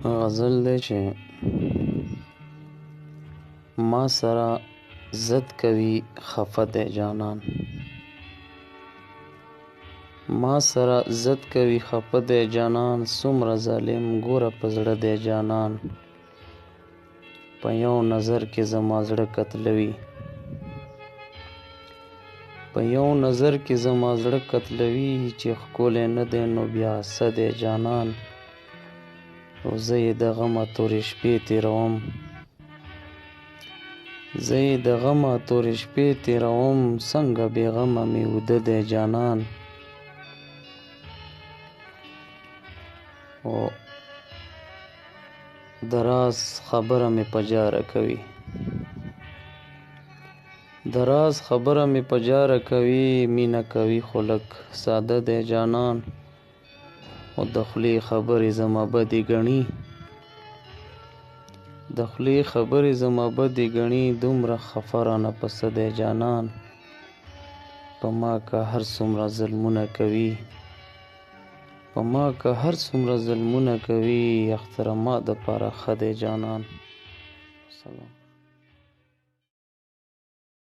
غزل دی چې ما سره ضد کوي خفه دی جانان، ما سره ضد کوي خفه دی جانان، څومره ظالم ګوره په زړه دی جانان، په یو نظر کې زما زړه قتلوي، په یو نظر کې زما زړه قتلوي، چې ښکلی نه دی نو بیا څه دی جانان، او زه یې د غمه تورې شپې تېروم، زه یې د غمه تورې شپې تېروم، څنګه بې غمه مې وده دی جانان. او د راز خبره مې په جاره کوي، د راز خبره مې په جاره کوي، مینه کوي خو لږ ساده دی جانان، او د خولې خبرې زما بدې ګڼي، د خولې خبرې زما بدې ګڼي، دومره خفه رانه پسه دی جانان، په ما که هر څومره ظلمونه کوي، په ما که هر څومره ظلمونه کوي، اختره ما دپاره ښه دی جانان. سلام.